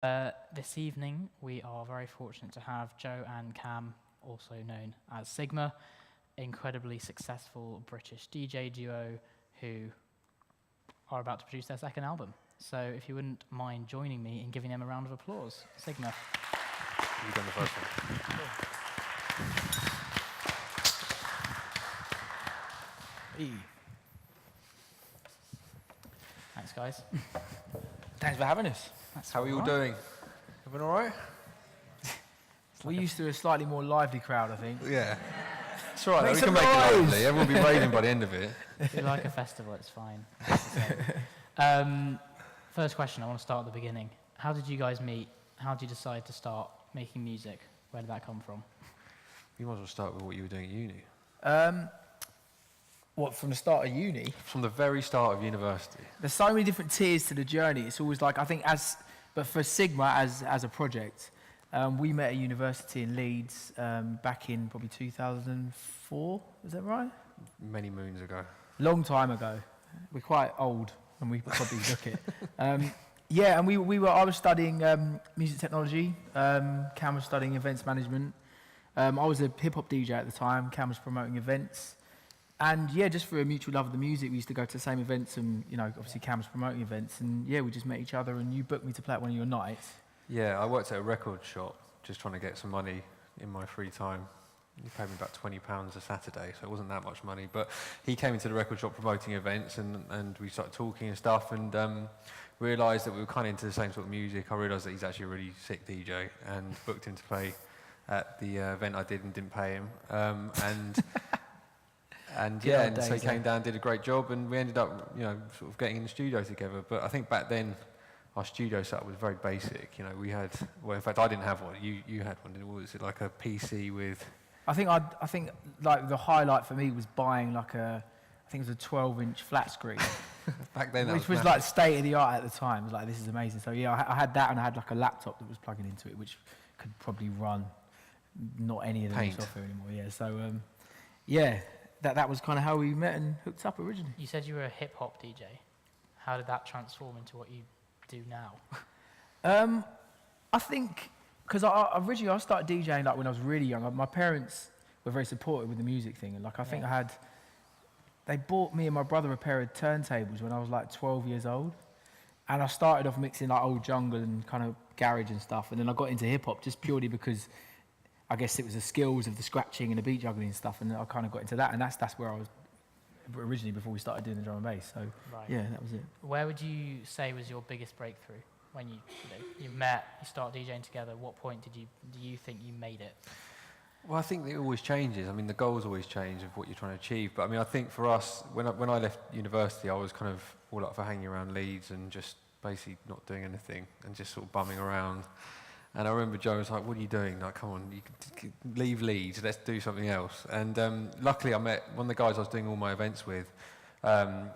This evening, we are very fortunate to have Joe and Cam, also known as Sigma, incredibly successful British DJ duo who are about to produce their second album. So if you wouldn't mind joining me in giving them a round of applause. Sigma. You've done the first one. Hey. Thanks, guys. Thanks for having us. How are you all doing? Everyone all right? We're used to a slightly more lively crowd, I think. Yeah. It's all right, Make we some can make it noise. lively. Everyone will be raving by the end of it. If you like a festival, it's fine. First question, I want to start at the beginning. How did you guys meet? How did you decide to start making music? Where did that come from? You might as well start with what you were doing at uni. What, from the start of uni? From the very start of university. There's so many different tiers to the journey. It's always like, I think but for Sigma as a project, we met at university in Leeds back in probably 2004, is that right? Many moons ago. Long time ago. We're quite old when we probably look it. Yeah, and I was studying music technology, Cam was studying events management. I was a hip-hop DJ at the time, Cam was promoting events. And yeah, just for a mutual love of the music, we used to go to the same events and, obviously Cam was promoting events. And yeah, we just met each other and you booked me to play at one of your nights. Yeah, I worked at a record shop, just trying to get some money in my free time. He paid me about £20 a Saturday, so it wasn't that much money. But he came into the record shop promoting events and we started talking and stuff and realised that we were kind of into the same sort of music. I realised that he's actually a really sick DJ and booked him to play at the event I did and didn't pay him. And so he came down, did a great job, and we ended up, sort of getting in the studio together. But I think back then, our studio setup was very basic. We had, well, in fact, I didn't have one. You had one. Was it like a PC with? I think like the highlight for me was buying I think it was a 12-inch flat screen. Back then, which was like state of the art at the time. It was like, this is amazing. So yeah, I had that, and I had like a laptop that was plugging into it, which could probably run not any of the new software anymore. Yeah, so yeah. That was kind of how we met and hooked up originally. You said you were a hip-hop DJ. How did that transform into what you do now? I think, because originally I started DJing when I was really young. My parents were very supportive with the music thing. And I think they bought me and my brother a pair of turntables when I was 12 years old. And I started off mixing old jungle and kind of garage and stuff. And then I got into hip-hop just purely because I guess it was the skills of the scratching and the beat juggling and stuff, and I kind of got into that, and that's where I was originally before we started doing the drum and bass. So yeah, that was it. Where would you say was your biggest breakthrough when you met, you start DJing together? What point do you think you made it? Well, I think it always changes. I mean, the goals always change of what you're trying to achieve. But I mean, I think for us, when I left university, I was kind of all up for hanging around Leeds and just basically not doing anything and just sort of bumming around. And I remember Joe was like, what are you doing? Come on, you can leave Leeds, let's do something else. And luckily I met one of the guys I was doing all my events with.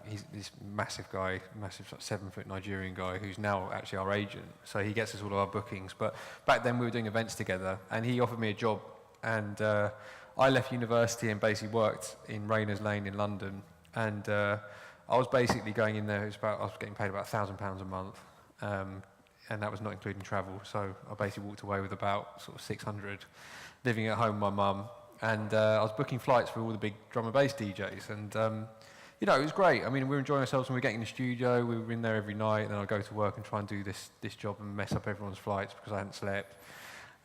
He's this massive guy, 7-foot Nigerian guy who's now actually our agent. So he gets us all of our bookings. But back then we were doing events together and he offered me a job. And I left university and basically worked in Rayners Lane in London. And I was basically going in there, I was getting paid about £1,000 a month. And that was not including travel, so I basically walked away with about sort of 600, living at home with my mum, and I was booking flights for all the big drum and bass DJs, and it was great. I mean, we were enjoying ourselves when we were getting in the studio, we were in there every night, and then I'd go to work and try and do this job and mess up everyone's flights because I hadn't slept.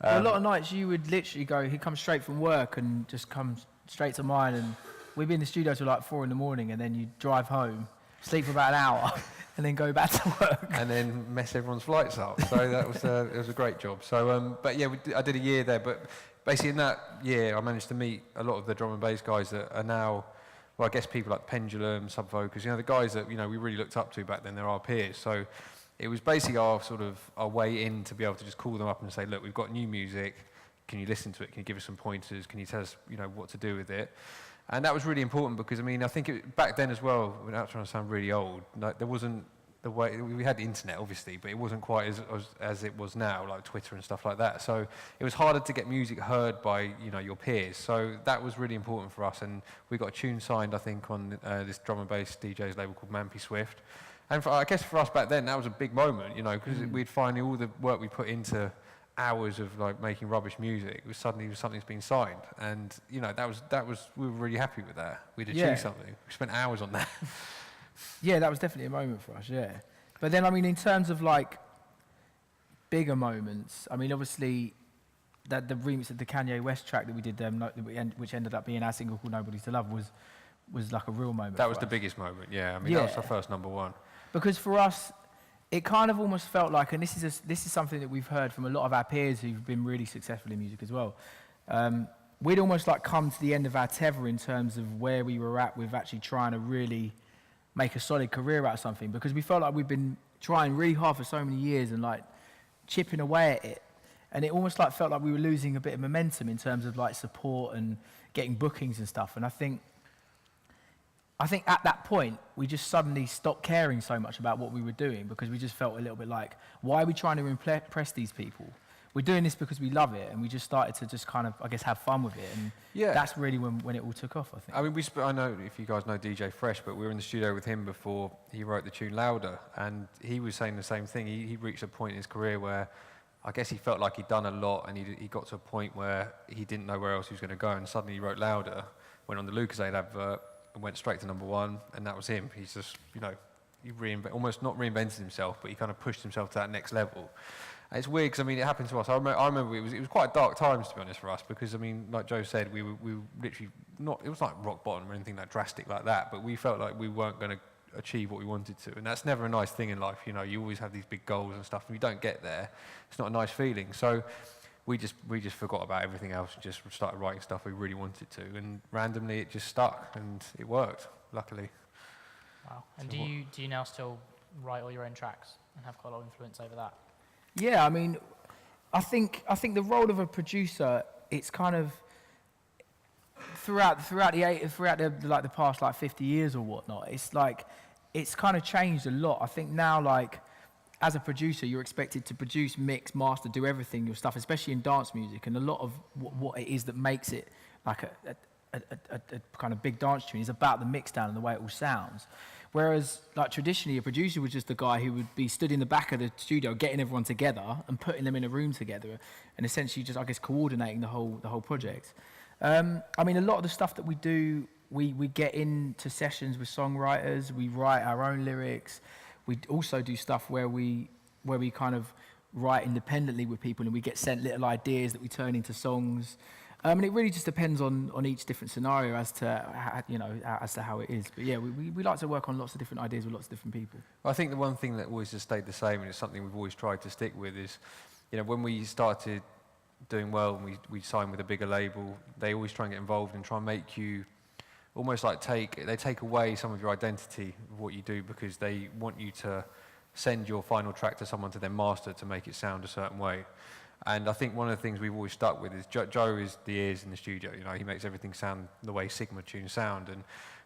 A lot of nights you would literally go, he'd come straight from work and just come straight to mine, and we'd be in the studio till 4 in the morning, and then you'd drive home, sleep for about an hour, and then go back to work. And then mess everyone's flights up. So that was it was a great job. So, but yeah, I did a year there. But basically in that year, I managed to meet a lot of the drum and bass guys that are now, well, I guess people like Pendulum, Subfocus, the guys that, we really looked up to back then, they're our peers. So it was basically our way in to be able to just call them up and say, look, we've got new music. Can you listen to it? Can you give us some pointers? Can you tell us, what to do with it? And that was really important because, I think back then as well, without trying to sound really old, there wasn't the way, we had the internet obviously, but it wasn't quite as it was now, like Twitter and stuff like that. So it was harder to get music heard by, your peers. So that was really important for us. And we got a tune signed, I think, on this drum and bass DJ's label called Mampy Swift. And I guess for us back then, that was a big moment, you know, because we'd find all the work we put into hours of like making rubbish music was suddenly something's been signed, and you know that was we were really happy with that. We'd achieved Yeah. something. We spent hours on that. Yeah, that was definitely a moment for us, yeah. But then, I mean, in terms of like bigger moments, I mean, obviously, that the remix of the Kanye West track that we did, which ended up being our single called Nobody to Love, was like a real moment. That for was the us. biggest moment. Yeah, I mean that was Yeah. our first #1. Because for us, it kind of almost felt like, and this is something that we've heard from a lot of our peers who've been really successful in music as well. We'd almost like come to the end of our tether in terms of where we were at with actually trying to really make a solid career out of something, because we felt like we've been trying really hard for so many years and like chipping away at it, and it almost like felt like we were losing a bit of momentum in terms of like support and getting bookings and stuff. And I think at that point, we just suddenly stopped caring so much about what we were doing, because we just felt a little bit like, why are we trying to impress these people? We're doing this because we love it, and we just started to just kind of, I guess, have fun with it. And Yeah. that's really when it all took off, I think. I mean, I know if you guys know DJ Fresh, but we were in the studio with him before he wrote the tune Louder, and he was saying the same thing. He reached a point in his career where I guess he felt like he'd done a lot, and he got to a point where he didn't know where else he was going to go, and suddenly he wrote Louder, went on the Lucozade advert, and went straight to #1, and that was him. He's just, you know, he almost not reinvented himself, but he kind of pushed himself to that next level. And it's weird, because, I mean, it happened to us. I remember it was quite dark times, to be honest, for us, because, I mean, like Joe said, we were literally not, it was like rock bottom or anything like drastic like that, but we felt like we weren't going to achieve what we wanted to, and that's never a nice thing in life, you know. You always have these big goals and stuff, and you don't get there, it's not a nice feeling. So we just forgot about everything else and just started writing stuff we really wanted to, and randomly it just stuck, and it worked, luckily. Wow. And So do you now still write all your own tracks and have quite a lot of influence over that? Yeah, I mean, I think the role of a producer, it's kind of throughout the past like 50 years or whatnot. It's like it's kind of changed a lot. I think now, like, as a producer, you're expected to produce, mix, master, do everything your stuff, especially in dance music, and a lot of what it is that makes it like a kind of big dance tune is about the mix down and the way it all sounds. Whereas, like, traditionally, a producer was just the guy who would be stood in the back of the studio, getting everyone together and putting them in a room together, and essentially just, I guess, coordinating the whole project. I mean, a lot of the stuff that we do, we get into sessions with songwriters. We write our own lyrics. We also do stuff where we kind of write independently with people, and we get sent little ideas that we turn into songs. And it really just depends on each different scenario as to how it is. But yeah, we like to work on lots of different ideas with lots of different people. I think the one thing that always has stayed the same, and it's something we've always tried to stick with, is, you know, when we started doing well and we signed with a bigger label, they always try and get involved and try and make you almost like they take away some of your identity of what you do, because they want you to send your final track to someone to then master to make it sound a certain way. And I think one of the things we've always stuck with is Joe is the ears in the studio. You know, he makes everything sound the way Sigma tunes sound. And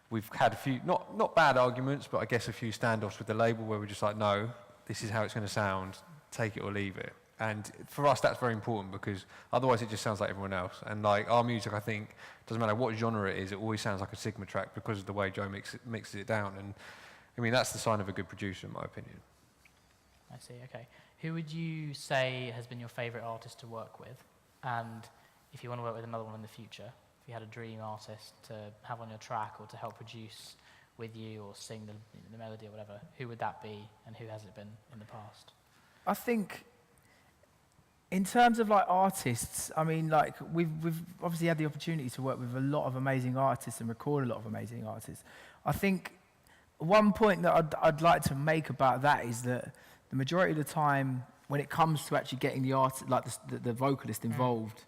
we've had a few, not bad arguments, but I guess a few standoffs with the label where we're just like, no, this is how it's going to sound, take it or leave it. And for us, that's very important, because otherwise it just sounds like everyone else. And like our music, I think, doesn't matter what genre it is, it always sounds like a Sigma track because of the way Joe mixes it down. And I mean, that's the sign of a good producer, in my opinion. I see, okay. Who would you say has been your favourite artist to work with? And if you want to work with another one in the future, if you had a dream artist to have on your track or to help produce with you or sing the melody or whatever, who would that be, and who has it been in the past? I think in terms of like artists, I mean, like we've obviously had the opportunity to work with a lot of amazing artists and record a lot of amazing artists. I think one point that I'd like to make about that is that the majority of the time, when it comes to actually getting the artist, like the vocalist involved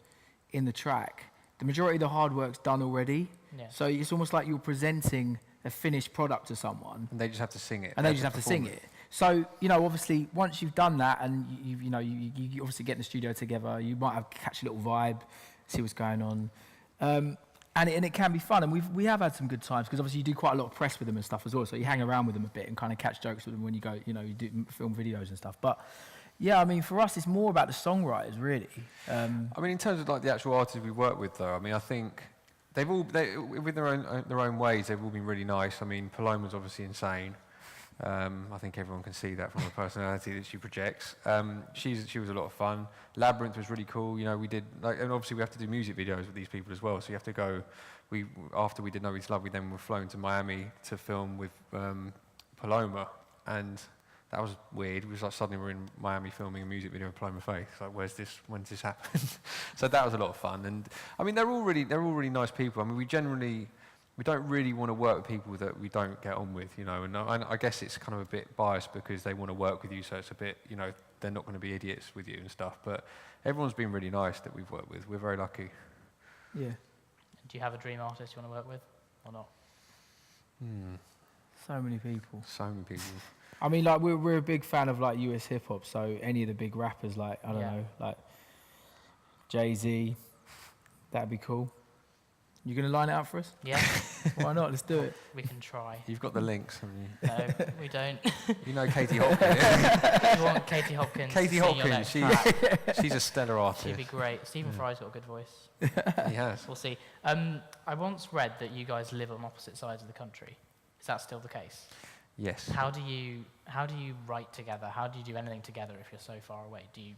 in the track, the majority of the hard work's done already. Yeah. So it's almost like you're presenting a finished product to someone, And they just have to sing it. and they just have to sing it. So, you know, obviously, once you've done that, and you obviously get in the studio together, you might have catch a little vibe, see what's going on, and it can be fun. And we have had some good times, because obviously you do quite a lot of press with them and stuff as well. So you hang around with them a bit and kind of catch jokes with them when you go, you know, you do film videos and stuff. But yeah, I mean, for us, it's more about the songwriters, really. I mean, in terms of like the actual artists we work with, though, I mean, I think they've all, with their own ways, they've all been really nice. I mean, Paloma's obviously insane. I think everyone can see that from her personality that she projects. She was a lot of fun. Labyrinth was really cool. You know, we did, like, and obviously we have to do music videos with these people as well. So you have to go. After we did No It's Love, we then were flown to Miami to film with Paloma, and that was weird. It was like suddenly we're in Miami filming a music video with Paloma Faith. Like, when's this happen? So that was a lot of fun. And I mean, they're all really nice people. I mean, we don't really want to work with people that we don't get on with, you know. And I guess it's kind of a bit biased because they want to work with you, so it's a bit, you know, they're not going to be idiots with you and stuff. But everyone's been really nice that we've worked with. We're very lucky. Yeah. Do you have a dream artist you want to work with, or not? So many people. So many people. I mean, like, we're a big fan of, like, US hip-hop, so any of the big rappers, like, I don't know, like Jay-Z, that'd be cool. You going to line it up for us? Yeah. Why not? Let's do it. We can try. You've got the links, haven't you? No, we don't. You know Katie Hopkins. You want Katie Hopkins Katie to sing your Hopkins, next track. she's a stellar artist. She'd be great. Stephen Fry's got a good voice. He has. We'll see. I once read that you guys live on opposite sides of the country. Is that still the case? Yes. How do you write together? How do you do anything together if you're so far away? Do you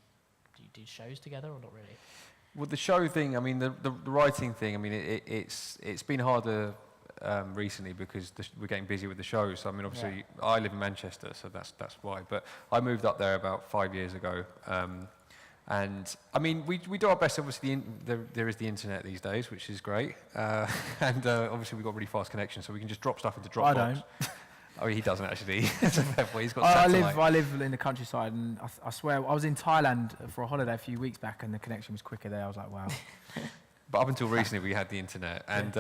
do shows together or not really? Well, the show thing, I mean, the writing thing, I mean, it's been harder recently because we're getting busy with the shows. So, I mean, obviously, I live in Manchester, so that's why. But I moved up there about 5 years ago. And, I mean, we do our best. Obviously, there is the internet these days, which is great. And obviously, we've got really fast connections, so we can just drop stuff into Dropbox. I don't. Oh, he doesn't actually. He's got satellite. I live in the countryside, and I swear, I was in Thailand for a holiday a few weeks back, and the connection was quicker there. I was like, wow. But up until recently, we had the internet, and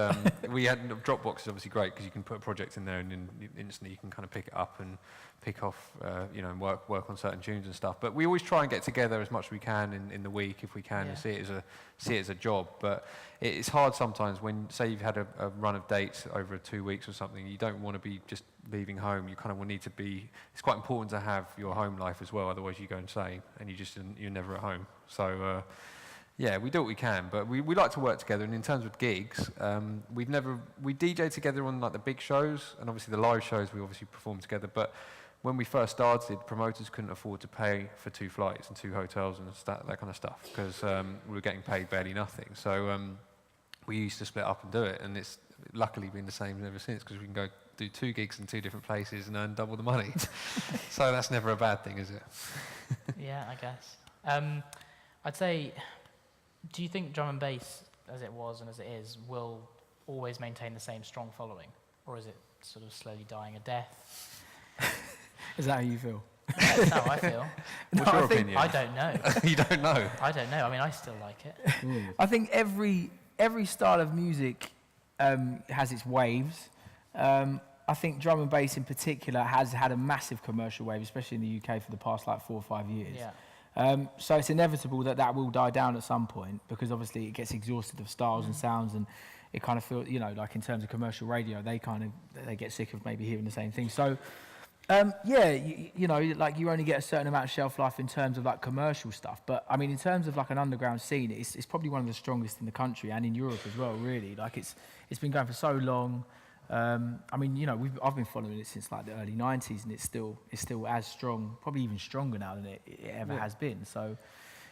we had Dropbox is obviously great because you can put a project in there, and then instantly you can kind of pick it up and pick off, you know, and work on certain tunes and stuff. But we always try and get together as much as we can in the week if we can, and see it as a job. But it's hard sometimes when, say, you've had a run of dates over 2 weeks or something. You don't want to be just leaving home. You kind of will need to be. It's quite important to have your home life as well. Otherwise, you go insane and you're never at home. So. Yeah, we do what we can, but we like to work together. And in terms of gigs, we DJ together on like the big shows, and obviously the live shows we obviously perform together. But when we first started, promoters couldn't afford to pay for 2 flights and 2 hotels and that kind of stuff because we were getting paid barely nothing. So we used to split up and do it, and it's luckily been the same ever since because we can go do 2 gigs in 2 different places and earn double the money. So that's never a bad thing, is it? Yeah, I guess. I'd say. Do you think drum and bass, as it was and as it is, will always maintain the same strong following? Or is it sort of slowly dying a death? Is that how you feel? That's how I feel. What's your opinion? I don't know. You don't know? I don't know. I mean, I still like it. I think every style of music has its waves. I think drum and bass in particular has had a massive commercial wave, especially in the UK for the past like 4 or 5 years. Yeah. So it's inevitable that will die down at some point because obviously it gets exhausted of styles and sounds, and it kind of feels, you know, like in terms of commercial radio, they get sick of maybe hearing the same thing. So, you know, like you only get a certain amount of shelf life in terms of like commercial stuff. But I mean, in terms of like an underground scene, it's probably one of the strongest in the country and in Europe as well, really. Like it's been going for so long. I mean, you know, I've been following it since like the early 90s, and it's still as strong, probably even stronger now than it ever has been. So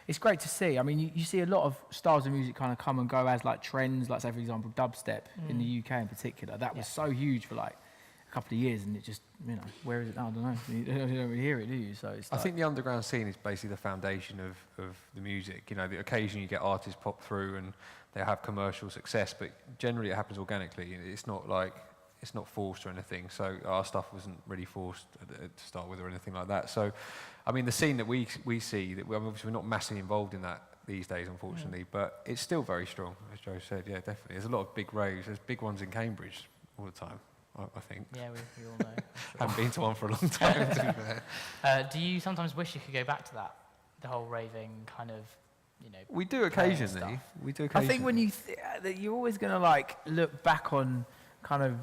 it's great to see. I mean, you see a lot of styles of music kind of come and go as like trends, like say for example dubstep in the UK in particular. That was so huge for like a couple of years, and it just, you know, where is it now? I don't know. You don't really hear it, do you? So it's I think the underground scene is basically the foundation of the music. You know, occasionally you get artists pop through and they have commercial success, but generally it happens organically. It's not forced or anything. So our stuff wasn't really forced to start with or anything like that. So, I mean, the scene that we see, that obviously we're not massively involved in that these days, unfortunately, but it's still very strong, as Joe said. Yeah, definitely. There's a lot of big raves. There's big ones in Cambridge all the time, I think. Yeah, we all know. Sure. Haven't been to one for a long time, to be fair. Do you sometimes wish you could go back to that? The whole raving kind of, you know. We do occasionally. I think when that you're always going to like look back on kind of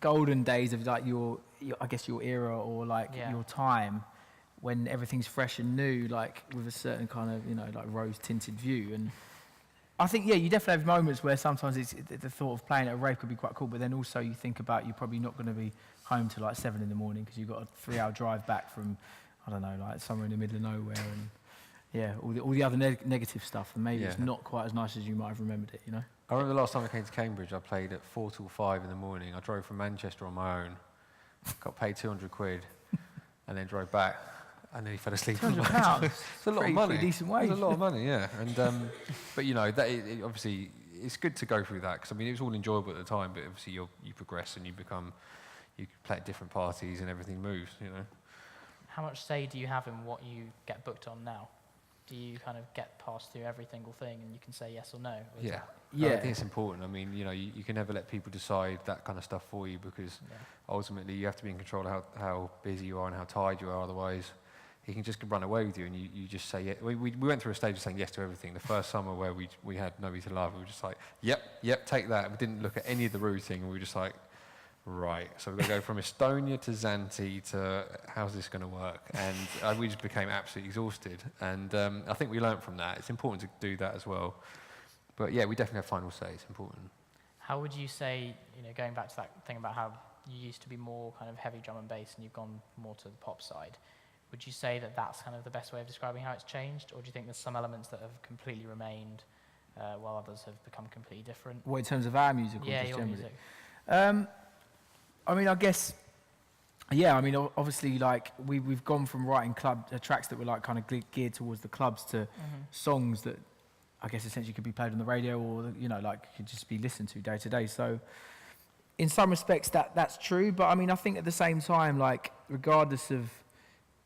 golden days of like your I guess your era or like your time when everything's fresh and new, like with a certain kind of, you know, like rose tinted view. And I think, yeah, you definitely have moments where sometimes the thought of playing at a rave could be quite cool, but then also you think about you're probably not going to be home till like 7 in the morning because you've got a 3-hour drive back from, I don't know, like somewhere in the middle of nowhere, and yeah, all the other negative stuff, and maybe it's not quite as nice as you might have remembered it, you know? I remember the last time I came to Cambridge, I played at 4 till 5 in the morning. I drove from Manchester on my own, got paid 200 quid, and then drove back. And then he fell asleep. £200. It's a lot of money. Pretty decent wage. It's a lot of money, yeah. And but you know, obviously it's good to go through that because I mean it was all enjoyable at the time, but obviously you progress and you play at different parties and everything moves, you know. How much say do you have in what you get booked on now? Do you kind of get passed through every single thing and you can say yes or no? Or Yeah. Yeah. I think it's important. I mean, you know, you can never let people decide that kind of stuff for you because ultimately you have to be in control of how busy you are and how tired you are. Otherwise, he can just run away with you and you just say, yeah. We went through a stage of saying yes to everything. The first summer where we had Nobody to Love, we were just like, yep, take that. We didn't look at any of the routing and we were just like, right. So we're going to go from Estonia to Zante to how's this going to work? And we just became absolutely exhausted. And I think we learned from that. It's important to do that as well. But yeah, we definitely have final say. It's important. How would you say, you know, going back to that thing about how you used to be more kind of heavy drum and bass and you've gone more to the pop side, would you say that that's kind of the best way of describing how it's changed? Or do you think there's some elements that have completely remained while others have become completely different? What, in terms of our music? Or Yeah, just your generally? music. I mean, I guess, yeah, I mean, obviously, like, we've gone from writing tracks that were, like, kind of geared towards the clubs to songs that I guess essentially could be played on the radio or, you know, like, could just be listened to day to day. So, in some respects, that's true. But, I mean, I think at the same time, like, regardless of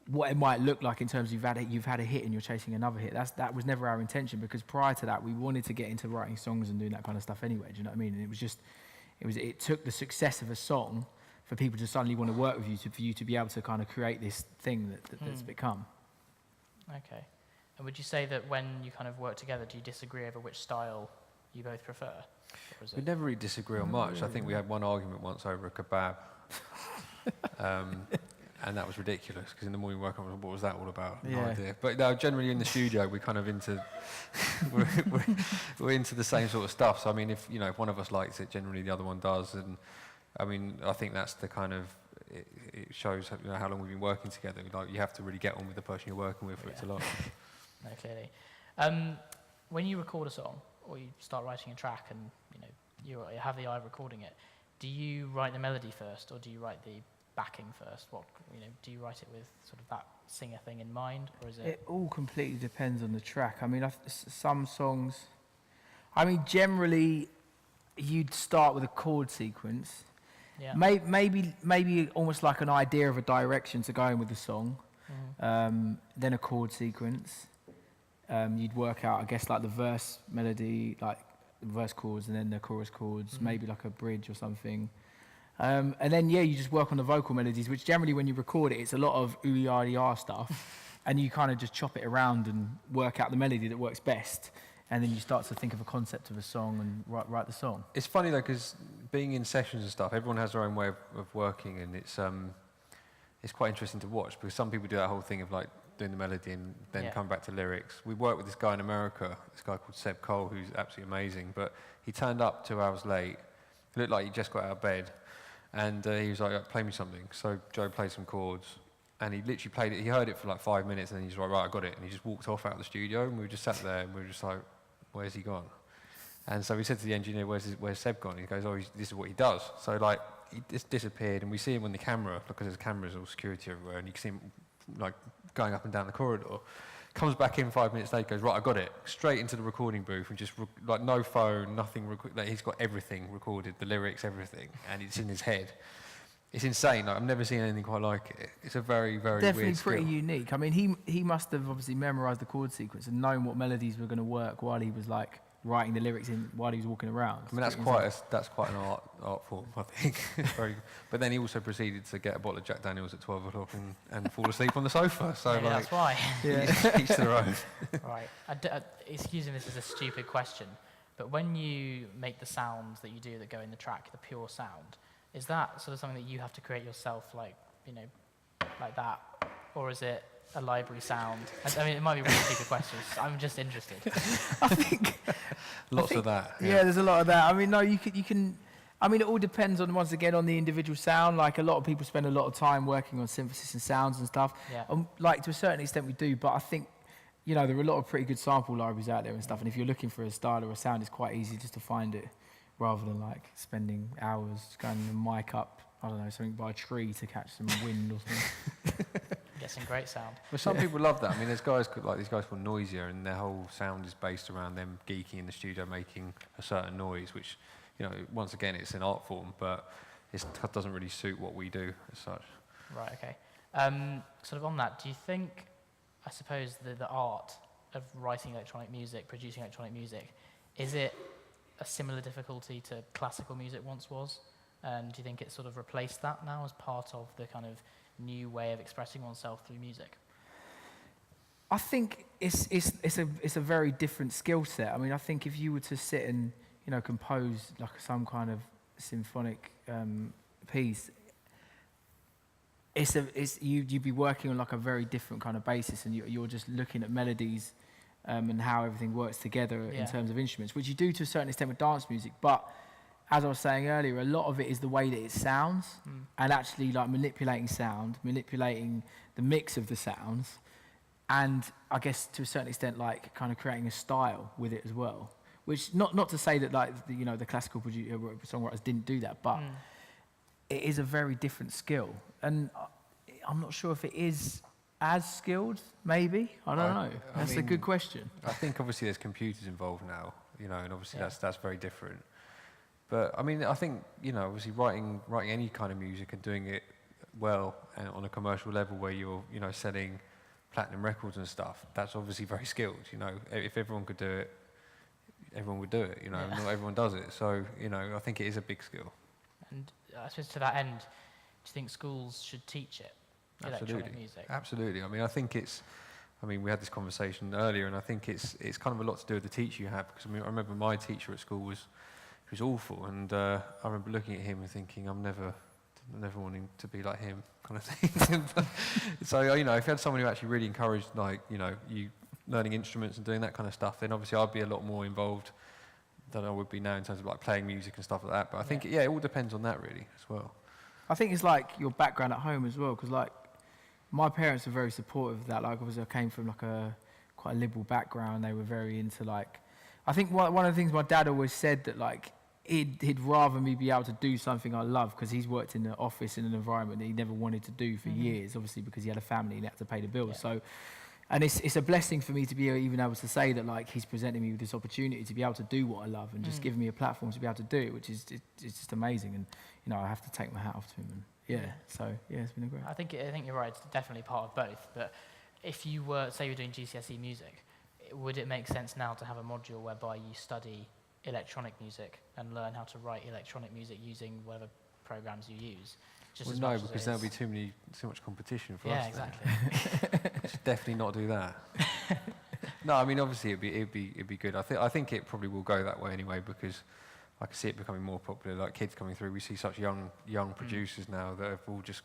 what it might look like in terms of you've had a hit and you're chasing another hit, that was never our intention, because prior to that, we wanted to get into writing songs and doing that kind of stuff anyway, do you know what I mean? And it took the success of a song for people to suddenly want to work with you, for you to be able to kind of create this thing that's become. Okay. And would you say that when you kind of work together, do you disagree over which style you both prefer? Or is We never really disagree on much. I think we had one argument once over a kebab. And that was ridiculous, because in the morning work, what was that all about? No idea. But no, generally in the studio, we're kind of into, we're into the same sort of stuff. So I mean, if one of us likes it, generally the other one does. And I mean, I think that's the kind of, it shows how long we've been working together. Like, you have to really get on with the person you're working with for it to last. No, clearly. When you record a song or you start writing a track and you have the eye of recording it, do you write the melody first or do you write the backing first? Do you write it with sort of that singer thing in mind, or is it? It all completely depends on the track. I mean, some songs. I mean, generally, you'd start with a chord sequence. Yeah. Maybe almost like an idea of a direction to go in with the song. Then a chord sequence. You'd work out, I guess, like the verse melody, like the verse chords, and then the chorus chords. Maybe like a bridge or something. And then, you just work on the vocal melodies, which generally when you record it, it's a lot of ooh-ee-ah-dee-ah stuff. And you kind of just chop it around and work out the melody that works best. And then you start to think of a concept of a song and write the song. It's funny, though, because being in sessions and stuff, everyone has their own way of working, and it's quite interesting to watch, because some people do that whole thing of, like, doing the melody and then come back to lyrics. We worked with this guy in America, this guy called Seb Cole, who's absolutely amazing, but he turned up 2 hours late. He looked like he just got out of bed. And he was like, play me something. So Joe played some chords, and he literally played it. He heard it for like 5 minutes, and then he's like, right, I got it. And he just walked off out of the studio, and we just sat there, and we were just like, where's he gone? And so we said to the engineer, where's Seb gone? He goes, this is what he does. So like, he just disappeared, and we see him on the camera, because there's cameras, all security everywhere, and you can see him like going up and down the corridor. Comes back in 5 minutes later, goes, right, I got it. Straight into the recording booth, and just like no phone, nothing. Like, he's got everything recorded, the lyrics, everything, and it's in his head. It's insane. Like, I've never seen anything quite like it. It's a very, very definitely weird pretty skill. unique. I mean, he must have obviously memorised the chord sequence and known what melodies were going to work while he was like writing the lyrics in while he was walking around. I mean, that's quite an art form, I think. It's very, but then he also proceeded to get a bottle of Jack Daniels at 12 o'clock and fall asleep on the sofa. So Maybe like, that's why. each to their own. Right. Excuse me, this is a stupid question, but when you make the sounds that you do that go in the track, the pure sound, is that sort of something that you have to create yourself, like that, or is it a library sound? I mean, it might be a really stupid question. I'm just interested. I think Lots of that. yeah, there's a lot of that. I mean, no, you can. I mean, it all depends on once again on the individual sound. Like a lot of people spend a lot of time working on synthesis and sounds and stuff. Yeah. Like to a certain extent we do, but I think there are a lot of pretty good sample libraries out there and stuff. And if you're looking for a style or a sound, it's quite easy just to find it, rather than like spending hours going to mic up. I don't know, something by a tree to catch some wind or something. Get some great sound. Well, some people love that. I mean, there's guys like these guys called Noisier, and their whole sound is based around them geeking in the studio, making a certain noise, which, once again, it's an art form, but it doesn't really suit what we do as such. Right, okay. Sort of on that, do you think, I suppose, the art of writing electronic music, producing electronic music, is it a similar difficulty to classical music once was? And do you think it's sort of replaced that now as part of the kind of new way of expressing oneself through music? I think it's a very different skill set. I mean, I think if you were to sit and compose like some kind of symphonic piece, you'd be working on like a very different kind of basis, and you're just looking at melodies and how everything works together in terms of instruments, which you do to a certain extent with dance music. But as I was saying earlier, a lot of it is the way that it sounds, and actually like manipulating sound, manipulating the mix of the sounds, and I guess to a certain extent like kind of creating a style with it as well. Which not to say that like the classical songwriters didn't do that, but it is a very different skill, and I'm not sure if it is as skilled. Maybe I don't know. That's a good question. I think obviously there's computers involved now, and obviously that's very different. But I mean, I think obviously writing any kind of music and doing it well and on a commercial level where you're selling platinum records and stuff, that's obviously very skilled. If everyone could do it, everyone would do it. Not everyone does it. So I think it is a big skill. And I suppose to that end, do you think schools should teach it? Electronic music. Absolutely. I mean, I think we had this conversation earlier, and I think it's kind of a lot to do with the teacher you have. Because I remember my teacher at school was awful, and I remember looking at him and thinking, I'm never wanting to be like him, kind of thing. So if you had someone who actually really encouraged, like you learning instruments and doing that kind of stuff, then obviously I'd be a lot more involved than I would be now in terms of like playing music and stuff like that. But I think it all depends on that really as well. I think it's like your background at home as well, because like my parents were very supportive of that. Like obviously I came from like quite a liberal background. They were very into like, I think one of the things my dad always said that like he'd rather me be able to do something I love, because he's worked in the office in an environment that he never wanted to do for years, obviously because he had a family and he had to pay the bills. So, and it's a blessing for me to be even able to say that like he's presenting me with this opportunity to be able to do what I love and just giving me a platform to be able to do it, which is it's just amazing. And I have to take my hat off to him. And so it's been a great. I think you're right. It's definitely part of both. But if you were, say, you're doing GCSE music, would it make sense now to have a module whereby you study electronic music and learn how to write electronic music using whatever programs you use? Well, no, because there'll be too much competition for us. Yeah, exactly. Should definitely not do that. No, I mean obviously it'd be good. I think it probably will go that way anyway, because I can see it becoming more popular. Like kids coming through, we see such young producers now that have all just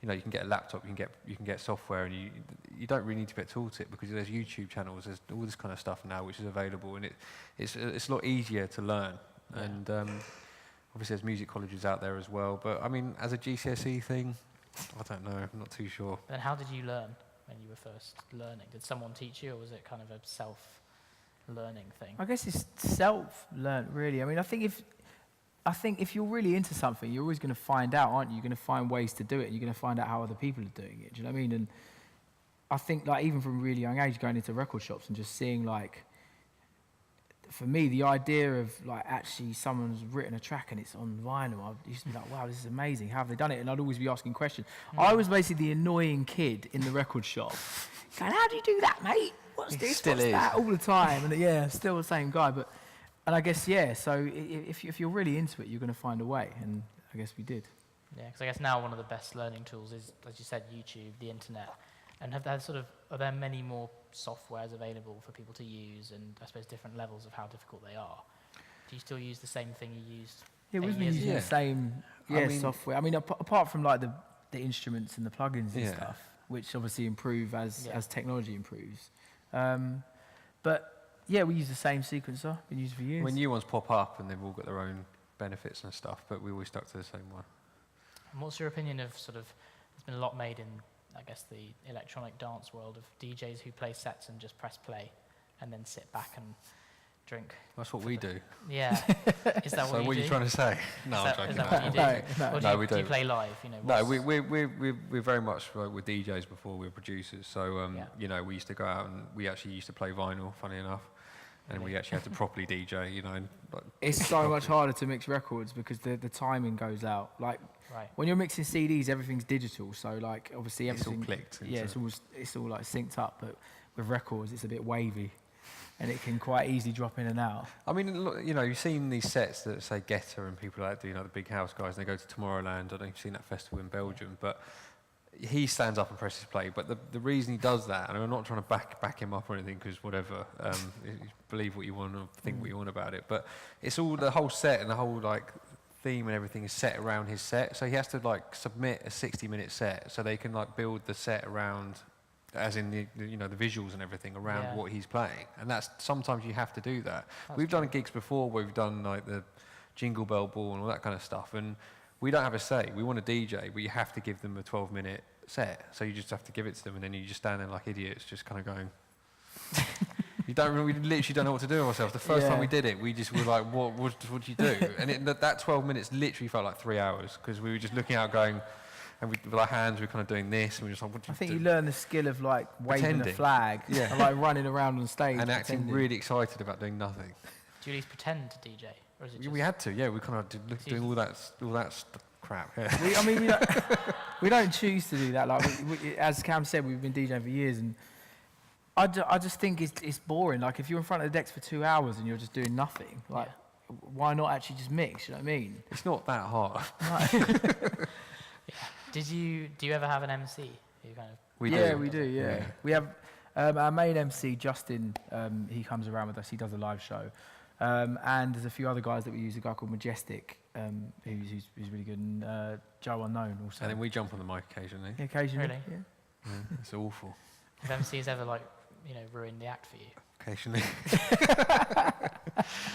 you can get a laptop, you can get software, and you don't really need to be taught it, because there's YouTube channels, there's all this kind of stuff now which is available, and it's a lot easier to learn. Yeah. And obviously there's music colleges out there as well. But I mean, as a GCSE thing, I don't know. I'm not too sure. Then how did you learn when you were first learning? Did someone teach you, or was it kind of a self-learning thing? I guess it's self-learned, really. I mean, I think if you're really into something, you're always going to find out, aren't you? You're going to find ways to do it. You're going to find out how other people are doing it. Do you know what I mean? And I think, like, even from a really young age, going into record shops and just seeing, like, for me, the idea of, like, actually someone's written a track and it's on vinyl, I used to be like, wow, this is amazing. How have they done it? And I'd always be asking questions. I was basically the annoying kid in the record shop going, how do you do that, mate? What's this? Still What's is. that? All the time. And still the same guy. And I guess, so if you're really into it, you're going to find a way. And I guess we did. Yeah, because I guess now one of the best learning tools is, as you said, YouTube, the internet. And are there many more softwares available for people to use, and I suppose different levels of how difficult they are? Do you still use the same thing you used? Yeah, we've been using the same software. I mean, apart from like the instruments and the plugins and stuff. which obviously improve as Yeah. as technology improves. But yeah, we use the same sequencer. Been using it for years. When new ones pop up and they've all got their own benefits and stuff, but we always stuck to the same one. And what's your opinion of sort of, there's been a lot made in, I guess, the electronic dance world of DJs who play sets and just press play and then sit back and drink. That's what we do. Yeah. Is that So what you what are do? you trying to say? No, Is I'm that- joking. is that what you do? No, Or do, No, you, we do you don't. play live? You know, No, what's- we're very much like with DJs before we were producers. So Yeah. you know, we used to go out and we actually used to play vinyl. Funny enough, and we Really? actually had to properly DJ. You know, and, like, It's so much harder to mix records because the timing goes out. Like Right. when you're mixing CDs, everything's digital. So like obviously it's all everything. clicked. Yeah, it's all like synced up. But with records, it's a bit wavy, and it can quite easily drop in and out. I mean, look, you know, you've seen these sets that say Guetta and people like that do, you know, the big house guys, and they go to Tomorrowland. I don't know if you've seen that festival in Belgium, but he stands up and presses play. But the reason he does that, and I'm not trying to back him up or anything, because whatever, you believe what you want or think what you want about it, but it's all the whole set and the whole like theme and everything is set around his set. So he has to like submit a 60-minute set so they can like build the set around, as in the you know the visuals and everything around Yeah. what he's playing, and that's sometimes you have to do that. That's We've done gigs before where we've done like the Jingle Bell Ball and all that kind of stuff, and we don't have a say. We want a DJ, but you have to give them a 12-minute set, so you just have to give it to them, and then you just stand there like idiots, just kind of going. We literally don't know what to do with ourselves. The first time Yeah. we did it, we just were like, what do you do? And that 12 minutes literally felt like 3 hours, because we were just looking out going, and with our hands, we were kind of doing this, and we were just like, what do I you think do? you learn the skill of like waving a Pretending. flag Yeah. and like running around on stage And acting pretending. really excited about doing nothing. Do you at least pretend to DJ? Or is it just... We had to, yeah. We kind of did, So doing you- all that crap. Yeah. We don't choose to do that. Like as Cam said, we've been DJing for years, and I just think it's boring. Like if you're in front of the decks for 2 hours and you're just doing nothing, like why not actually just mix? You know what I mean? It's not that hard. Do you ever have an MC who kind of... We yeah, do. we do. Yeah, Yeah. we have our main MC Justin. He comes around with us. He does a live show, and there's a few other guys that we use. A guy called Majestic, who's really good, and Joe Unknown also. And then we jump on the mic occasionally. Yeah, occasionally. Really? Yeah. Yeah, it's awful. Have MCs ever, like, you know, ruined the act for you? Occasionally.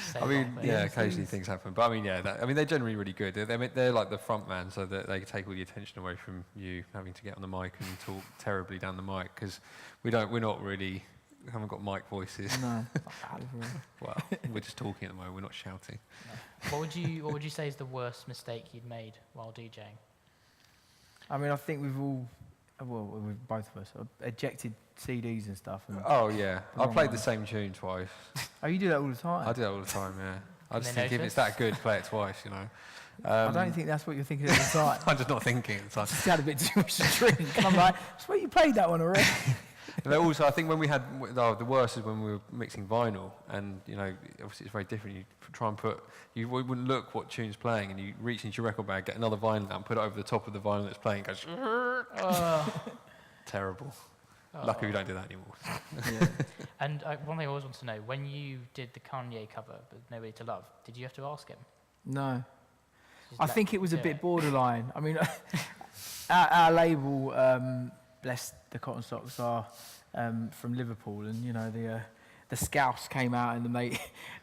Say I mean, one, but- yeah, Yeah, occasionally things- things happen. But I mean, yeah, they're generally really good. They're like the front man, so that they take all the attention away from you having to get on the mic and talk terribly down the mic, because we haven't got mic voices. No. Fuck out of here. Well, we're just talking at the moment. We're not shouting. What would you say is the worst mistake you'd made while DJing? I mean, I think we've all, well, with both of us, ejected CDs and stuff. And, Oh yeah, The I wrong played one. the same tune twice. oh, you do that all the time? I do that all the time. Yeah, I And just they think if notice? it's that good, play it twice. You know. I don't think that's what you're thinking at the time. I'm just not thinking at the time. Just had a bit too much to drink. And I'm like, I swear you played that one already. And then also, I think when we had the worst is when we were mixing vinyl, and you know, obviously it's very different. You try and you wouldn't look what tune's playing, and you reach into your record bag, get another vinyl out, and put it over the top of the vinyl that's playing. It goes terrible. Luckily, we don't do that anymore. Yeah. And one thing I always want to know, when you did the Kanye cover, but Nobody to Love, did you have to ask him? No. Just I let think it was a do bit borderline. I mean, our label, bless the Cotton Socks, are from Liverpool, and you know the Scouse came out, and then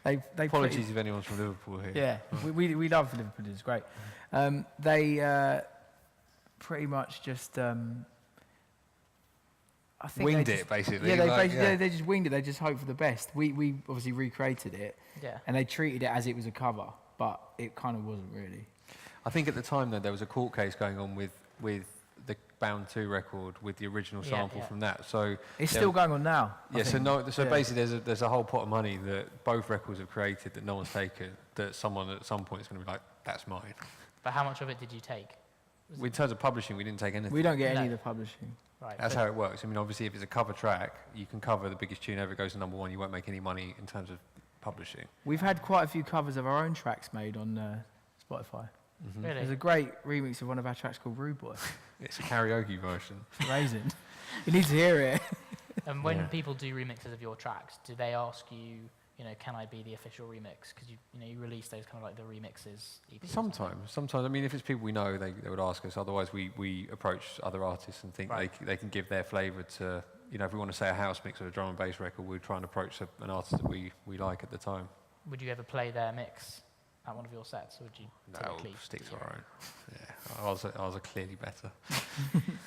they Apologies if anyone's from Liverpool here. Yeah, we love Liverpool. It's great. They pretty much just. I think Winged they it just, basically. Yeah, like, they just winged it. They just hoped for the best. We obviously recreated it, Yeah. and they treated it as it was a cover, but it kind of wasn't really. I think at the time though there was a court case going on with the Bound 2 record with the original Yeah, sample yeah. from that. So It's there- still going on now. I yeah, so think. no, so Yeah. basically there's a whole pot of money that both records have created that no one's taken, that someone at some point is going to be like, that's mine. But how much of it did you take? In terms of publishing, we didn't take anything. We don't get any No. of the publishing. Right. That's but- how it works. I mean, obviously, if it's a cover track, you can cover the biggest tune ever. It goes to number one. You won't make any money in terms of publishing. We've had quite a few covers of our own tracks made on Spotify. Really? There's a great remix of one of our tracks called Rude Boy. It's a karaoke version. It's amazing. You need to hear it. And when Yeah. people do remixes of your tracks, do they ask you can I be the official remix? Because you release those kind of like the remixes. EPs or something. Sometimes. I mean, if it's people we know, they would ask us. Otherwise, we approach other artists and think Right. they can give their flavour to. If we want to say a house mix or a drum and bass record, we'd try and approach an artist that we like at the time. Would you ever play their mix at one of your sets, or would you No, typically we'll stick to our own. Yeah, ours are clearly better.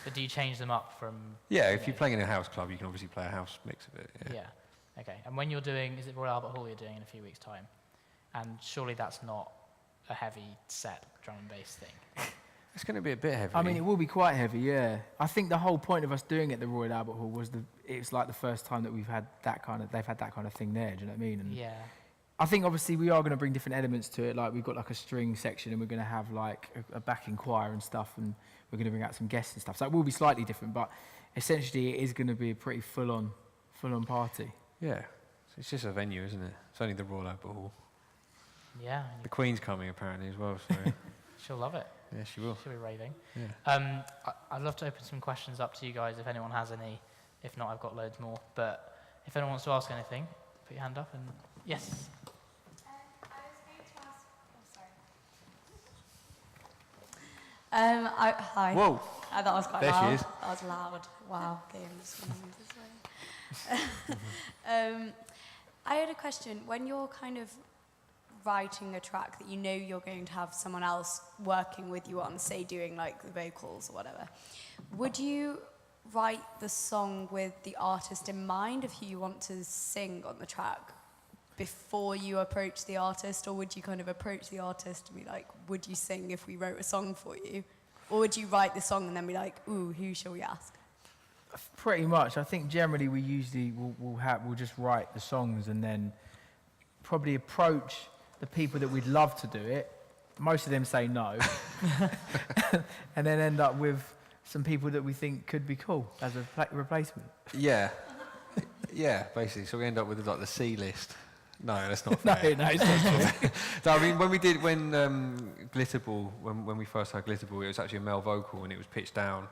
But do you change them up from? Yeah, if you're playing in a house club, you can obviously play a house mix of it. Yeah. Yeah. Okay. And when you're doing, is it Royal Albert Hall you're doing in a few weeks' time? And surely that's not a heavy set drum and bass thing. It's going to be a bit heavy. I mean, it will be quite heavy, yeah. I think the whole point of us doing it at the Royal Albert Hall was it's like the first time that they've had that kind of thing there. Do you know what I mean? And Yeah. I think obviously we are going to bring different elements to it. Like we've got like a string section, and we're going to have like a backing choir and stuff, and we're going to bring out some guests and stuff. So it will be slightly different, but essentially it is going to be a pretty full-on party. Yeah. It's just a venue, isn't it? It's only the Royal Albert Hall. Yeah. The Queen's coming apparently as well, so She'll love it. yeah, she will. She'll be raving. Yeah. I'd love to open some questions up to you guys if anyone has any. If not, I've got loads more. But if anyone wants to ask anything, put your hand up and yes. I was going to ask. Oh, sorry. Hi. Whoa! That was quite There she loud. is. That was loud. Wow. Games. I had a question. When you're kind of writing a track that you know you're going to have someone else working with you on, say doing like the vocals or whatever, would you write the song with the artist in mind of who you want to sing on the track before you approach the artist, or would you kind of approach the artist and be like, would you sing if we wrote a song for you? Or would you write the song and then be like, ooh, who shall we ask? Pretty much. I think generally we usually we'll just write the songs and then probably approach the people that we'd love to do it. Most of them say no, and then end up with some people that we think could be cool as a replacement. Yeah. Yeah, basically. So we end up with like the C list. No, that's not No, fair. no, it's not true. So, I mean, when Glitterball, when we first had Glitterball, it was actually a male vocal and it was pitched down,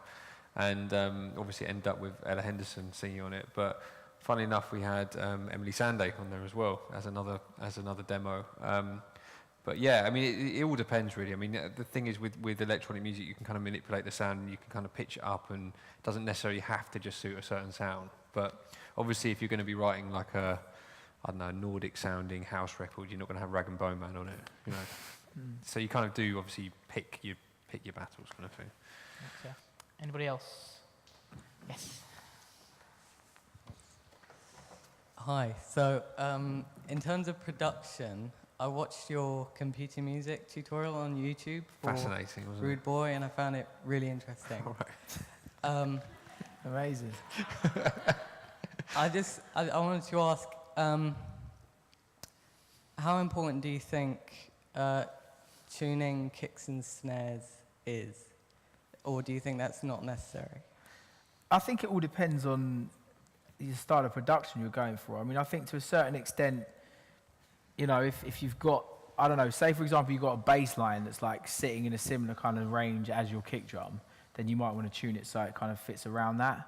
and obviously it ended up with Ella Henderson singing on it. But funnily enough, we had Emily Sandé on there as well as another demo. But yeah, I mean, it all depends really. I mean, the thing is with electronic music, you can kind of manipulate the sound and you can kind of pitch it up, and it doesn't necessarily have to just suit a certain sound. But obviously, if you're going to be writing like a Nordic sounding house record, you're not going to have Rag and Bone Man on it, So you kind of do obviously pick your battles, kind of thing. Okay. Anybody else? Yes. Hi. So, in terms of production, I watched your computer music tutorial on YouTube for Fascinating, wasn't Rude Boy, and I found it really interesting. All right. Amazing. I wanted to ask, how important do you think tuning kicks and snares is? Or do you think that's not necessary? I think it all depends on the style of production you're going for. I mean, I think to a certain extent, if you've got, I don't know, say for example you've got a bass line that's like sitting in a similar kind of range as your kick drum, then you might want to tune it so it kind of fits around that.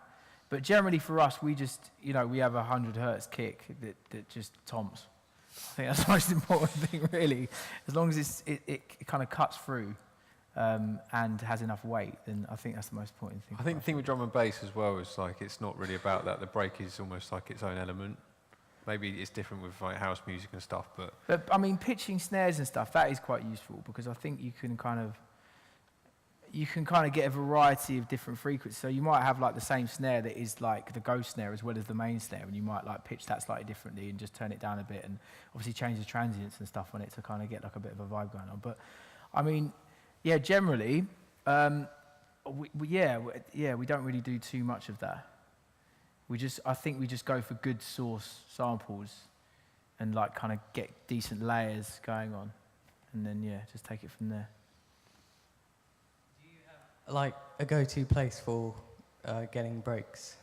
But generally for us, we just, we have a 100 hertz kick that just toms. I think that's the most important thing, really. As long as it kind of cuts through and has enough weight, then I think that's the most important thing. I think the thing with drum and bass as well is like it's not really about that. The break is almost like its own element. Maybe it's different with like house music and stuff, but I mean, pitching snares and stuff, that is quite useful because I think you can kind of get a variety of different frequencies. So you might have like the same snare that is like the ghost snare as well as the main snare, and you might like pitch that slightly differently and just turn it down a bit, and obviously change the transients and stuff on it to kind of get like a bit of a vibe going on. But I mean, yeah, generally, we don't really do too much of that. I think we just go for good source samples and like kind of get decent layers going on, and then just take it from there. Like a go-to place for getting breaks?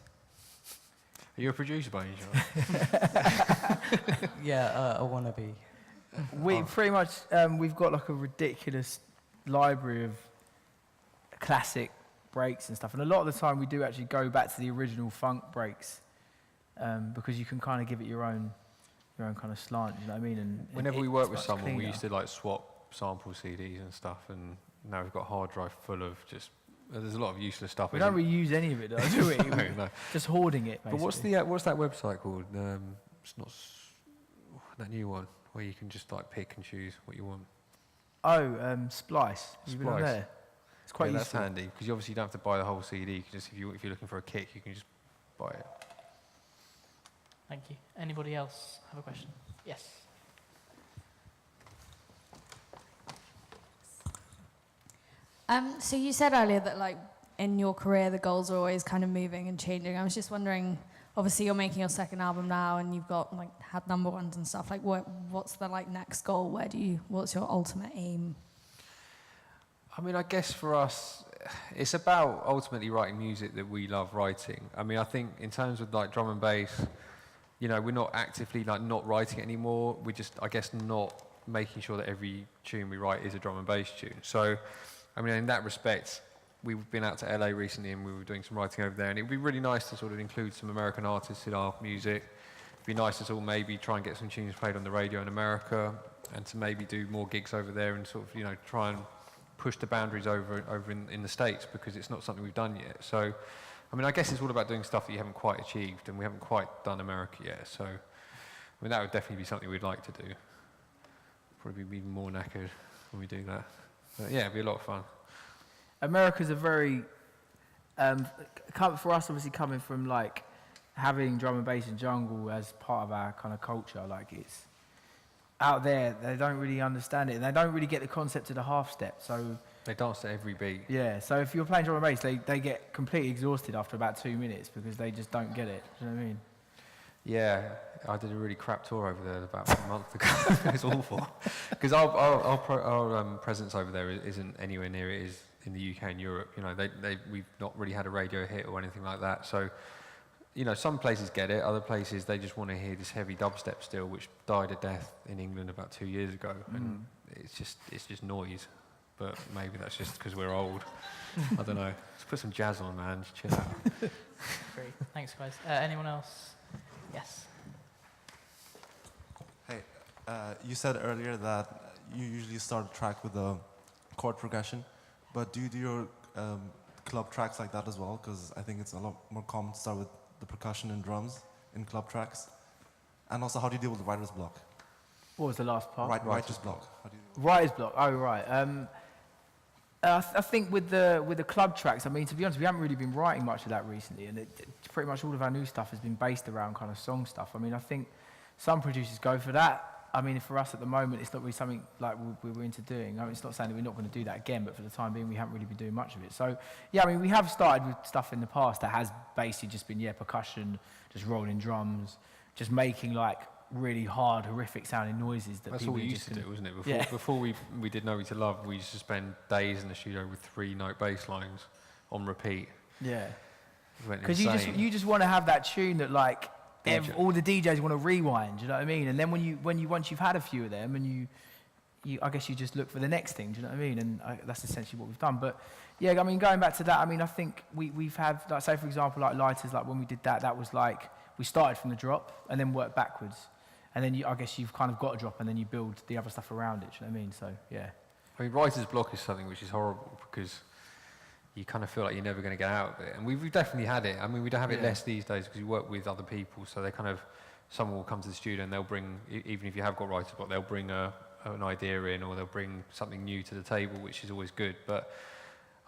are you a producer by any chance? Yeah, a wannabe. We pretty much, we've got like a ridiculous library of classic breaks and stuff. And a lot of the time we do actually go back to the original funk breaks because you can kind of give it your own your own kind of slant. You know what I mean? And Whenever we work with it's much someone, we cleaner. used to like swap sample CDs and stuff, and now we've got a hard drive full of just. There's a lot of useless stuff. We don't reuse any of it, though, do we? No, no. Just hoarding it. But what's that website called? It's not that new one where you can just like pick and choose what you want. Oh, Splice. You've been on Splice. there. It's quite Yeah, useful. that's handy because obviously you don't have to buy the whole CD. You can just if you're looking for a kick, you can just buy it. Thank you. Anybody else have a question? Yes. So you said earlier that like in your career the goals are always kind of moving and changing. I was just wondering, obviously you're making your second album now and you've got like had number ones and stuff. Like what's the like next goal? What's your ultimate aim? I mean, I guess for us, it's about ultimately writing music that we love writing. I mean, I think in terms of like drum and bass, you know, we're not actively like not writing it anymore. We're just, I guess, not making sure that every tune we write is a drum and bass tune. So, I mean, in that respect, we've been out to LA recently and we were doing some writing over there, and it'd be really nice to sort of include some American artists in our music. It'd be nice to sort of maybe try and get some tunes played on the radio in America, and to maybe do more gigs over there and sort of, you know, try and push the boundaries over in the States, because it's not something we've done yet. So, I mean, I guess it's all about doing stuff that you haven't quite achieved, and we haven't quite done America yet. So, I mean, that would definitely be something we'd like to do. Probably be even more knackered when we do that. But yeah, it'd be a lot of fun. America's a very, for us obviously coming from like having drum and bass and jungle as part of our kind of culture, like it's out there, they don't really understand it, and they don't really get the concept of the half step. So They dance to every beat. yeah, so if you're playing drum and bass, they get completely exhausted after about 2 minutes because they just don't get it. Do you know what I mean? Yeah, I did a really crap tour over there about a month ago. It was awful. Because our presence over there isn't anywhere near it is in the UK and Europe. You know, we've not really had a radio hit or anything like that. So, you know, some places get it, other places they just want to hear this heavy dubstep still, which died a death in England about 2 years ago. And it's just noise. But maybe that's just because we're old. I don't know. Let's put some jazz on, man. Just chill out. Great. Thanks, guys. Anyone else? Yes. Hey, you said earlier that you usually start a track with a chord progression, but do you do your club tracks like that as well? Because I think it's a lot more common to start with the percussion and drums in club tracks. And also, how do you deal with writer's block? What was the last part? Writer's block. How do you Writer's block. Oh, right. I think with the club tracks, I mean, to be honest, we haven't really been writing much of that recently, and pretty much all of our new stuff has been based around kind of song stuff. I mean, I think some producers go for that. I mean, for us at the moment, it's not really something like we're into doing. I mean, it's not saying that we're not going to do that again, but for the time being, we haven't really been doing much of it. So, yeah, I mean, we have started with stuff in the past that has basically just been, percussion, just rolling drums, just making like really hard, horrific sounding noises that That's people all we are used just to do, gonna- wasn't it? Before, Yeah. before we did Know Me to Love, we used to spend days in the studio with 3-note bass lines on repeat. Yeah. We went Because insane. you just want to have that tune that like DJ. all the DJs want to rewind. Do you know what I mean? And then once you've had a few of them, and you I guess you just look for the next thing. Do you know what I mean? And that's essentially what we've done. But yeah, I mean, going back to that, I mean, I think we've had, like, say for example, like Lighters, like when we did that, that was like we started from the drop and then worked backwards, and then I guess you've kind of got a drop and then you build the other stuff around it. Do you know what I mean? So yeah. I mean, writer's block is something which is horrible because you kind of feel like you're never going to get out of it. And we've definitely had it. I mean, we don't have it Yeah. less these days because we work with other people. So they kind of, someone will come to the studio and they'll bring, even if you have got writer's block, they'll bring an idea in, or they'll bring something new to the table, which is always good. But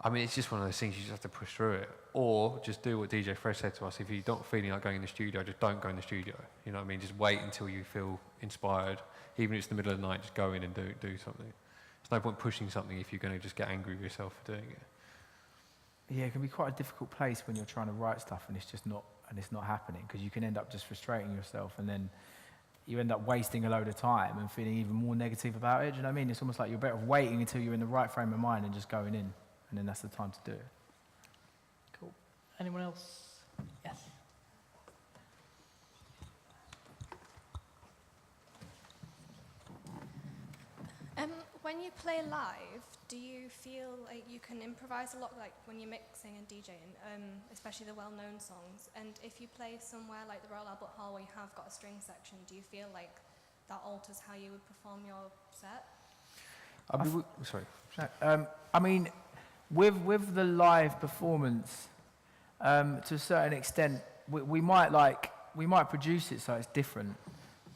I mean, it's just one of those things you just have to push through it. Or just do what DJ Fresh said to us. If you're not feeling like going in the studio, just don't go in the studio. You know what I mean? Just wait until you feel inspired. Even if it's the middle of the night, just go in and do something. There's no point pushing something if you're going to just get angry with yourself for doing it. Yeah, it can be quite a difficult place when you're trying to write stuff and it's not happening, because you can end up just frustrating yourself, and then you end up wasting a load of time and feeling even more negative about it. Do you know what I mean? It's almost like you're better off waiting until you're in the right frame of mind and just going in, and then that's the time to do it. Cool. Anyone else? Yes. When you play live, do you feel like you can improvise a lot, like when you're mixing and DJing, especially the well-known songs? And if you play somewhere like the Royal Albert Hall where you have got a string section, do you feel like that alters how you would perform your set? Sorry. I mean, with the live performance, to a certain extent, we might produce it so it's different,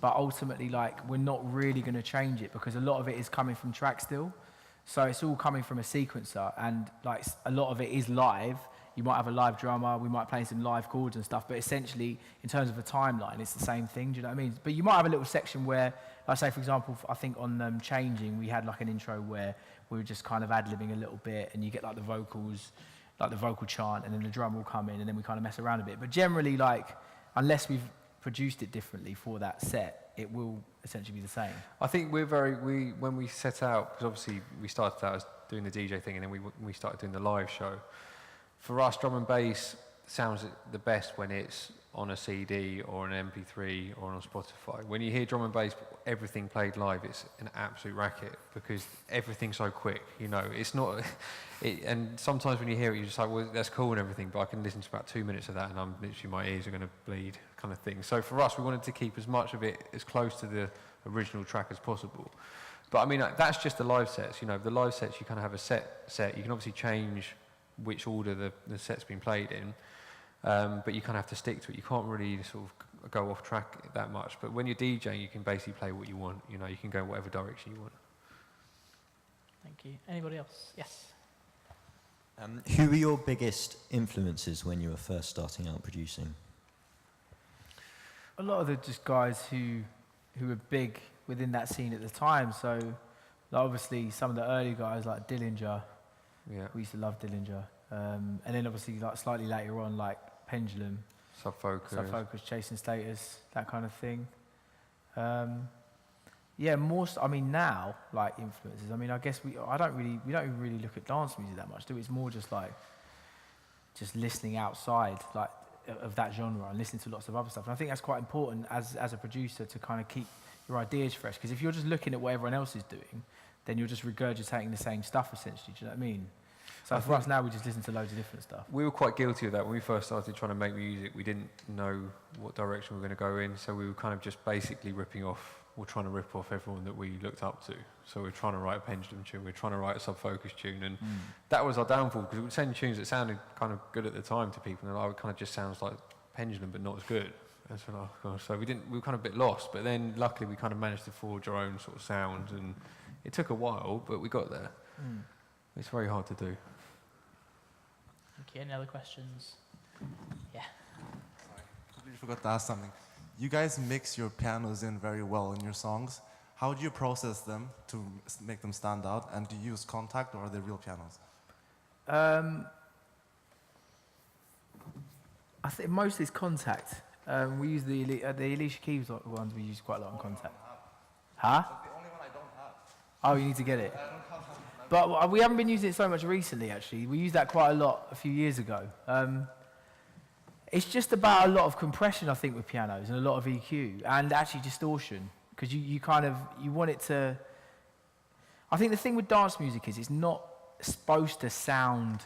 but ultimately, like, we're not really going to change it because a lot of it is coming from track still. So it's all coming from a sequencer, and like a lot of it is live. You might have a live drummer, we might play some live chords and stuff, but essentially, in terms of a timeline, it's the same thing. Do you know what I mean? But you might have a little section where, like, say, for example, I think on Changing, we had like an intro where we were just kind of ad-libbing a little bit, and you get like the vocals, like the vocal chant, and then the drum will come in, and then we kind of mess around a bit. But generally, like, unless we've produced it differently for that set, it will essentially be the same. I think when we set out, because obviously we started out as doing the DJ thing, and then we started doing the live show. For us, drum and bass sounds the best when it's on a CD or an MP3 or on Spotify. When you hear drum and bass, everything played live, it's an absolute racket because everything's so quick. You know, it's not. And sometimes when you hear it, you're just like, well, that's cool and everything, but I can listen to about 2 minutes of that, and I'm literally, my ears are going to bleed, kind of thing. So for us, we wanted to keep as much of it as close to the original track as possible. But I mean, that's just the live sets. You know, the live sets, you kind of have a set. You can obviously change which order the set's been played in, but you kind of have to stick to it. You can't really sort of go off track that much. But when you're DJing, you can basically play what you want. You know, you can go in whatever direction you want. Thank you. Anybody else? Yes. Who were your biggest influences when you were first starting out producing? A lot of the just guys who were big within that scene at the time. So like, obviously some of the early guys like Dillinger. Yeah. We used to love Dillinger. And then obviously like slightly later on, like Pendulum, Subfocus, Chasing Status, that kind of thing. Yeah, I mean now, like influences. I mean, I guess we don't really look at dance music that much, do we? It's more just like just listening outside, like of that genre, and listening to lots of other stuff. And I think that's quite important as a producer to kind of keep your ideas fresh. Because if you're just looking at what everyone else is doing, then you're just regurgitating the same stuff essentially. Do you know what I mean? So for us now, we just listen to loads of different stuff. We were quite guilty of that when we first started trying to make music. We didn't know what direction we were going to go in, so we were kind of just basically ripping off, or trying to rip off everyone that we looked up to. So we're trying to write a Pendulum tune, we're trying to write a Subfocus tune, and that was our downfall, because we would send tunes that sounded kind of good at the time to people, and it kind of just sounds like Pendulum, but not as good. And so, oh gosh, so we were kind of a bit lost, but then luckily we kind of managed to forge our own sort of sound, and it took a while, but we got there. It's very hard to do. Thank you. Any other questions? Yeah. Sorry, completely forgot to ask something. You guys mix your pianos in very well in your songs. How do you process them to make them stand out? And do you use Contact, or are they real pianos? I think mostly it's Contact. We use the Alicia Keys ones. We use quite a lot on Contact. Huh? That's the only one I don't have. Oh, you need to get it. But we haven't been using it so much recently, actually. We used that quite a lot a few years ago. It's just about a lot of compression, I think, with pianos, and a lot of EQ, and actually distortion, because you want it to... I think the thing with dance music is it's not supposed to sound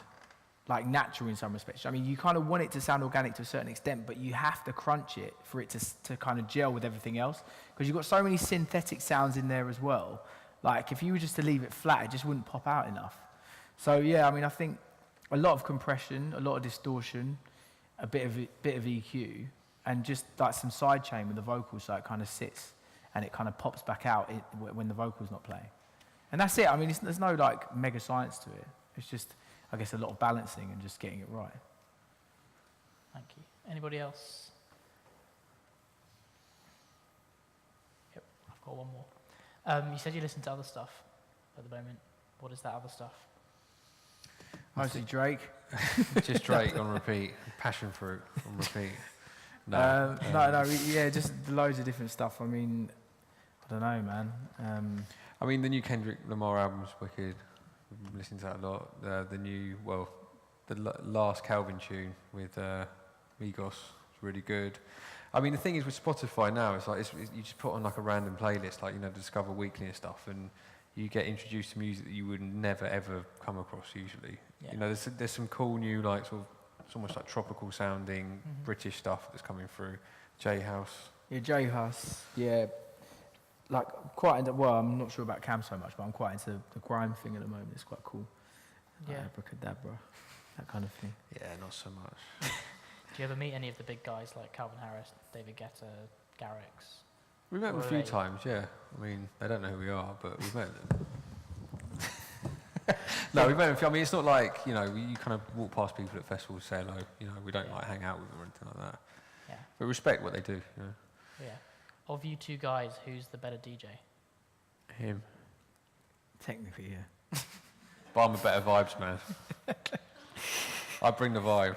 like natural in some respects. I mean, you kind of want it to sound organic to a certain extent, but you have to crunch it for it to kind of gel with everything else, because you've got so many synthetic sounds in there as well. Like, if you were just to leave it flat, it just wouldn't pop out enough. So, yeah, I mean, I think a lot of compression, a lot of distortion, a bit of EQ, and just like some sidechain with the vocals so it kind of sits and it kind of pops back out when the vocal's not playing. And that's it. I mean, there's no, like, mega science to it. It's just, I guess, a lot of balancing and just getting it right. Thank you. Anybody else? Yep, I've got one more. You said you listen to other stuff at the moment. What is that other stuff? Mostly Drake. Just Drake on repeat. Passion Fruit on repeat. Yeah, just loads of different stuff. I mean, I don't know, man. I mean, the new Kendrick Lamar album's wicked. I've been listening to that a lot. The last Calvin tune with Migos is really good. I mean, the thing is with Spotify now, it's like you just put on like a random playlist, like, you know, Discover Weekly and stuff, and you get introduced to music that you would never ever come across usually. Yeah. You know, there's some cool new like sort of it's almost like tropical sounding British stuff that's coming through. J House. Yeah, J House. Yeah, like quite into, well, I'm not sure about Cam so much, but I'm quite into the grime thing at the moment. It's quite cool. Like Yeah. Abracadabra, that kind of thing. Yeah, not so much. Do you ever meet any of the big guys like Calvin Harris, David Guetta, Garrix? We met them a Or few they- times, yeah. I mean, they don't know who we are, but we've met them. No, we've met them. I mean, it's not like, you know, you kind of walk past people at festivals, say hello. You know, we don't like hang out with them or anything like that. Yeah. But respect what they do, you know. Yeah. Of you two guys, who's the better DJ? Him. Technically, yeah. But I'm a better vibes man. I bring the vibe.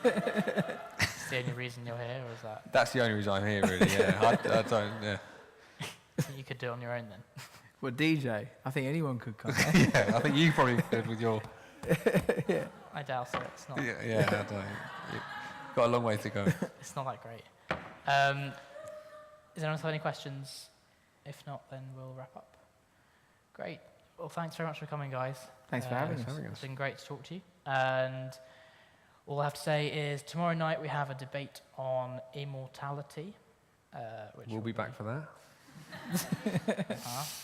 Is the only reason you're here, or is that That's the only reason I'm here, really, yeah. I don't, yeah. you could do on your own then? Well, DJ, I think anyone could come. Yeah, I think you probably could with your... I doubt it. It's not. Yeah, I don't. You've got a long way to go. It's not that great. Is anyone have any questions? If not, then we'll wrap up. Great. Well, thanks very much for coming, guys. Thanks for having us. It's been great to talk to you. And all I have to say is tomorrow night we have a debate on immortality. Which We'll will be back for that.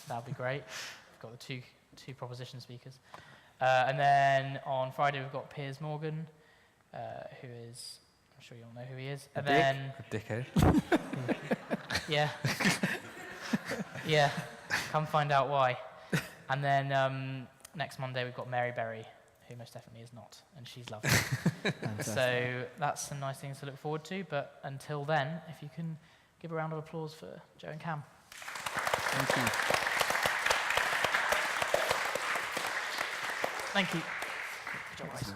That'll be great. We've got the two proposition speakers. And then on Friday we've got Piers Morgan, who is, I'm sure you all know who he is. And then, A dickhead. yeah. Yeah, come find out why. And then next Monday we've got Mary Berry, who most definitely is not, and she's lovely. So that's some nice things to look forward to. But until then, if you can give a round of applause for Joe and Cam. Thank you. Thank you. Good job, guys.